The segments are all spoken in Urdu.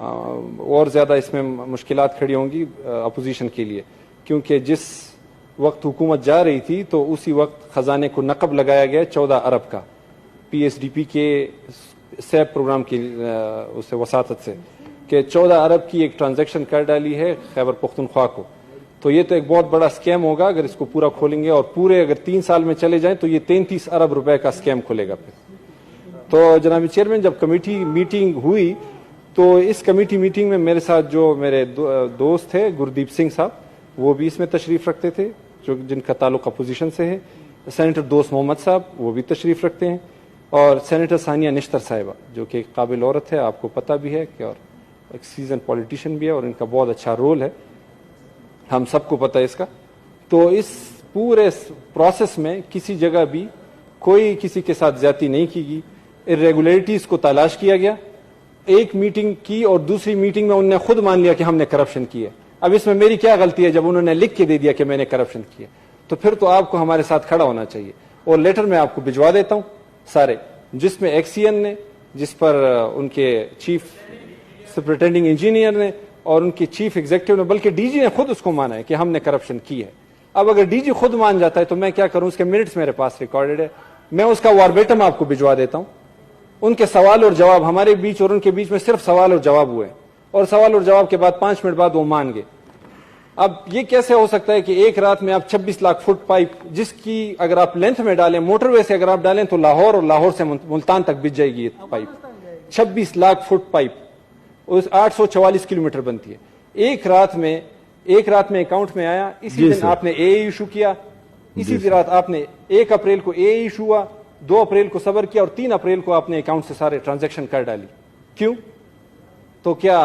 اور زیادہ اس میں مشکلات کھڑی ہوں گی اپوزیشن کے لیے، کیونکہ جس وقت حکومت جا رہی تھی تو اسی وقت خزانے کو نقب لگایا گیا 14 ارب کا پی ایس ڈی پی کے سیپ پروگرام کی اسے وساطت سے، کہ 14 ارب کی ایک ٹرانزیکشن کر ڈالی ہے خیبر پختونخوا کو. تو یہ تو ایک بہت بڑا اسکیم ہوگا اگر اس کو پورا کھولیں گے، اور پورے اگر 3 سال میں چلے جائیں تو یہ 33 ارب روپے کا اسکیم کھلے گا پھر. تو جناب چیئرمین، جب کمیٹی میٹنگ ہوئی تو اس کمیٹی میٹنگ میں میرے ساتھ جو میرے دوست تھے گردیپ سنگھ صاحب، وہ بھی اس میں تشریف رکھتے تھے جن کا تعلق اپوزیشن سے ہے، سینیٹر دوست محمد صاحب وہ بھی تشریف رکھتے ہیں، اور سینیٹر ثانیہ نشتر صاحبہ جو کہ ایک قابل عورت ہے، آپ کو پتہ بھی ہے کہ اور ایک سیزن پولیٹیشین بھی ہے، اور ان کا بہت اچھا رول ہے، ہم سب کو پتہ ہے اس کا. تو اس پورے پروسیس میں کسی جگہ بھی کوئی کسی کے ساتھ زیادتی نہیں کی گئی، irregularities کو تلاش کیا گیا. ایک میٹنگ کی اور دوسری میٹنگ میں انہوں نے خود مان لیا کہ ہم نے کرپشن کی ہے. اب اس میں میری کیا غلطی ہے جب انہوں نے لکھ کے دے دیا کہ میں نے کرپشن کی ہے؟ تو پھر تو آپ کو ہمارے ساتھ کھڑا ہونا چاہیے. اور لیٹر میں آپ کو بھجوا دیتا ہوں سارے، جس میں ایکسین نے، جس پر ان کے چیف سپرنٹینڈنگ انجینئر نے اور ان کے چیف ایگزیکٹو نے، بلکہ ڈی جی نے خود اس کو مانا ہے کہ ہم نے کرپشن کی ہے. اب اگر ڈی جی خود مان جاتا ہے تو میں کیا کروں؟ اس کے منٹس میرے پاس ریکارڈڈ ہے، میں اس کا واربیٹم آپ کو بھجوا دیتا ہوں. ان کے سوال اور جواب ہمارے بیچ اور ان کے بیچ میں صرف سوال اور جواب ہوئے، اور سوال اور جواب کے بعد 5 منٹ بعد وہ مان گئے. اب یہ کیسے ہو سکتا ہے کہ ایک رات میں آپ 26 لاکھ فٹ پائپ، جس کی اگر آپ لینتھ میں ڈالیں، موٹر وے سے اگر آپ ڈالیں تو لاہور اور لاہور سے ملتان تک بچ جائے گی یہ پائپ، 26 لاکھ فٹ پائپ اس 844 کلومیٹر بنتی ہے. ایک رات میں اکاؤنٹ میں آیا. اسی دن آپ نے اے ایشو کیا، اسی رات آپ نے 1 اپریل کو اے ایشو ہوا، 2 اپریل کو صبر کیا، اور 3 اپریل کو آپ نے اکاؤنٹ سے سارے ٹرانزیکشن کر ڈالی. کیوں؟ تو کیا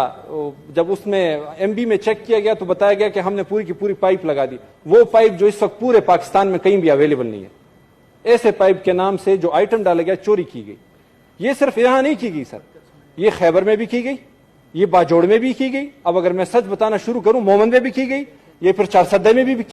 جب اس میں ایم بی میں چیک کیا گیا تو بتایا گیا کہ ہم نے پوری کی پوری پائپ لگا دی، وہ پائپ جو اس وقت پورے پاکستان میں کہیں بھی اویلیبل نہیں ہے. ایسے پائپ کے نام سے جو آئٹم ڈالا گیا چوری کی گئی. یہ صرف یہاں نہیں کی گئی سر، یہ خیبر میں بھی کی گئی، یہ باجوڑ میں بھی کی گئی، اب اگر میں سچ بتانا شروع کروں مومن میں بھی کی گئی، یہ پھر 4 سدے میں بھی